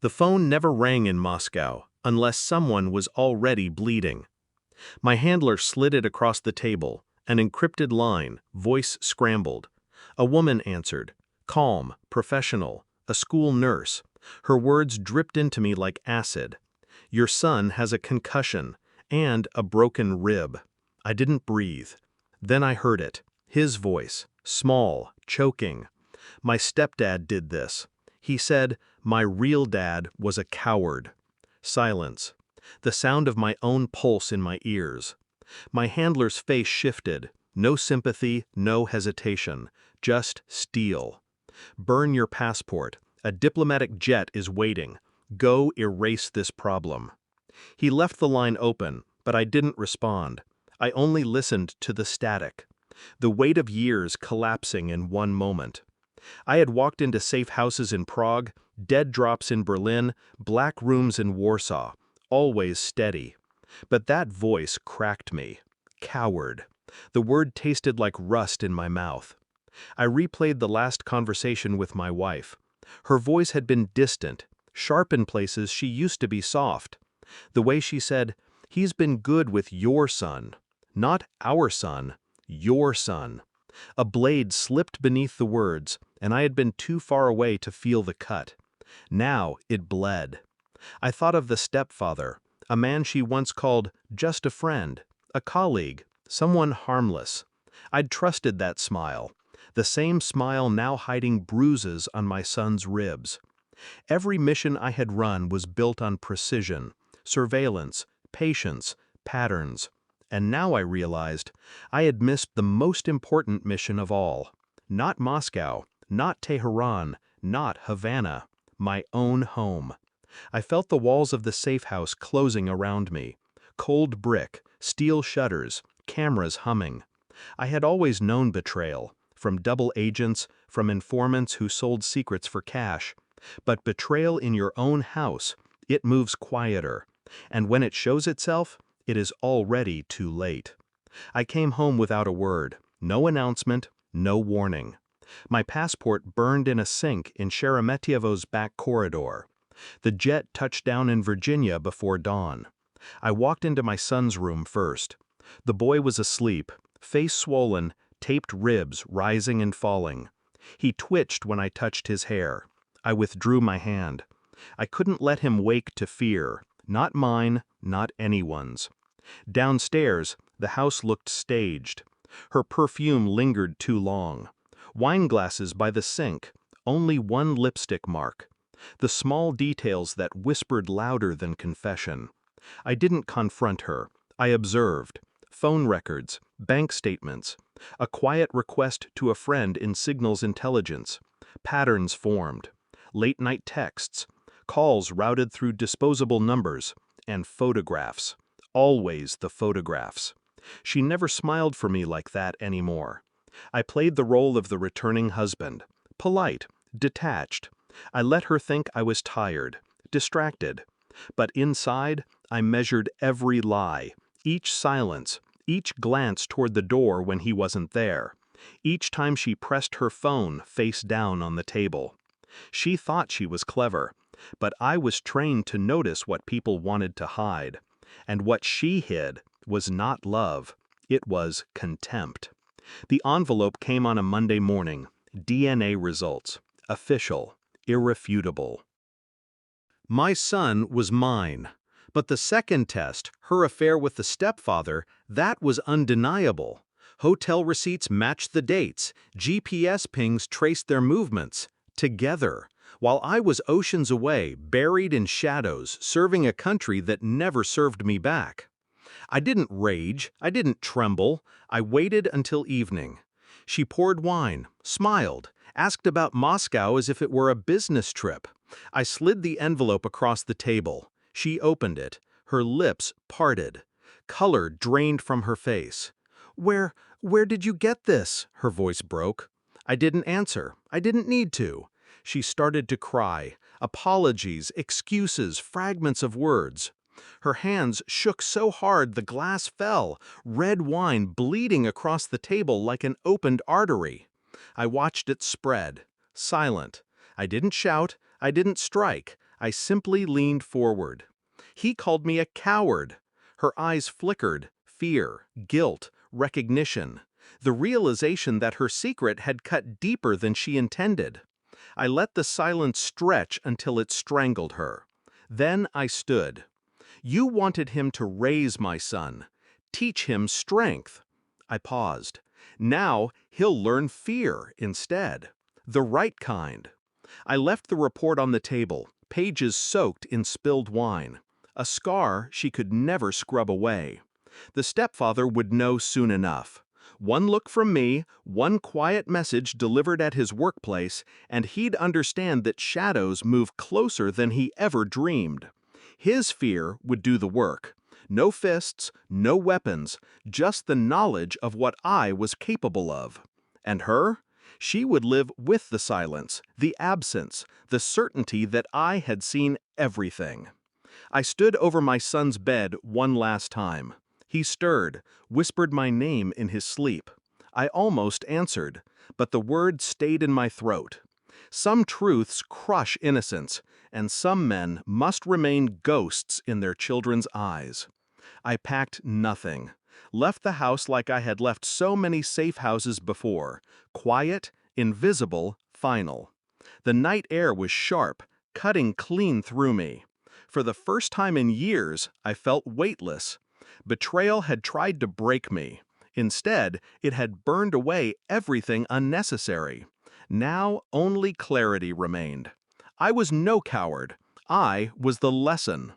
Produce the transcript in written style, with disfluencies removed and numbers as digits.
The phone never rang in Moscow unless someone was already bleeding. My handler slid it across the table, an encrypted line, voice scrambled. A woman answered, calm, professional, a school nurse. Her words dripped into me like acid. Your son has a concussion and a broken rib. I didn't breathe. Then I heard it, his voice, small, choking. My stepdad did this. He said, my real dad was a coward. Silence. The sound of my own pulse in my ears. My handler's face shifted. No sympathy, no hesitation. Just steel. Burn your passport. A diplomatic jet is waiting. Go erase this problem. He left the line open, but I didn't respond. I only listened to the static. The weight of years collapsing in one moment. I had walked into safe houses in Prague, dead drops in Berlin, black rooms in Warsaw, always steady. But that voice cracked me. Coward. The word tasted like rust in my mouth. I replayed the last conversation with my wife. Her voice had been distant, sharp in places she used to be soft. The way she said, he's been good with your son. Not our son, your son. A blade slipped beneath the words, and I had been too far away to feel the cut. Now it bled. I thought of the stepfather, a man she once called just a friend, a colleague, someone harmless. I'd trusted that smile, the same smile now hiding bruises on my son's ribs. Every mission I had run was built on precision, surveillance, patience, patterns. And now I realized I had missed the most important mission of all. Not Moscow, not Tehran, not Havana, my own home. I felt the walls of the safe house closing around me. Cold brick, steel shutters, cameras humming. I had always known betrayal, from double agents, from informants who sold secrets for cash. But betrayal in your own house, it moves quieter. And when it shows itself, it is already too late. I came home without a word, no announcement, no warning. My passport burned in a sink in Sheremetyevo's back corridor. The jet touched down in Virginia before dawn. I walked into my son's room first. The boy was asleep, face swollen, taped ribs rising and falling. He twitched when I touched his hair. I withdrew my hand. I couldn't let him wake to fear, not mine, not anyone's. Downstairs, the house looked staged. Her perfume lingered too long. Wine glasses by the sink, only one lipstick mark. The small details that whispered louder than confession. I didn't confront her. I observed. Phone records, bank statements, a quiet request to a friend in signals intelligence. Patterns formed. Late-night texts, calls routed through disposable numbers, and photographs. Always the photographs. She never smiled for me like that anymore. I played the role of the returning husband. Polite, detached. I let her think I was tired, distracted. But inside, I measured every lie, each silence, each glance toward the door when he wasn't there, each time she pressed her phone face down on the table. She thought she was clever, but I was trained to notice what people wanted to hide. And what she hid was not love, it was contempt. The envelope came on a Monday morning. DNA results. Official. Irrefutable. My son was mine. But the second test, her affair with the stepfather, that was undeniable. Hotel receipts matched the dates. GPS pings traced their movements. Together. While I was oceans away, buried in shadows, serving a country that never served me back. I didn't rage, I didn't tremble, I waited until evening. She poured wine, smiled, asked about Moscow as if it were a business trip. I slid the envelope across the table. She opened it, her lips parted. Color drained from her face. Where did you get this?" her voice broke. I didn't answer, I didn't need to. She started to cry. Apologies, excuses, fragments of words. Her hands shook so hard the glass fell, red wine bleeding across the table like an opened artery. I watched it spread, silent. I didn't shout, I didn't strike. I simply leaned forward. He called me a coward. Her eyes flickered, fear, guilt, recognition, the realization that her secret had cut deeper than she intended. I let the silence stretch until it strangled her. Then I stood. You wanted him to raise my son, teach him strength. I paused. Now he'll learn fear instead. The right kind. I left the report on the table, pages soaked in spilled wine. A scar she could never scrub away. The stepfather would know soon enough. One look from me, one quiet message delivered at his workplace, and he'd understand that shadows move closer than he ever dreamed. His fear would do the work. No fists, no weapons, just the knowledge of what I was capable of. And her? She would live with the silence, the absence, the certainty that I had seen everything. I stood over my son's bed one last time. He stirred, whispered my name in his sleep. I almost answered, but the word stayed in my throat. Some truths crush innocence, and some men must remain ghosts in their children's eyes. I packed nothing, left the house like I had left so many safe houses before, quiet, invisible, final. The night air was sharp, cutting clean through me. For the first time in years, I felt weightless. Betrayal had tried to break me. Instead, it had burned away everything unnecessary. Now only clarity remained. I was no coward. I was the lesson.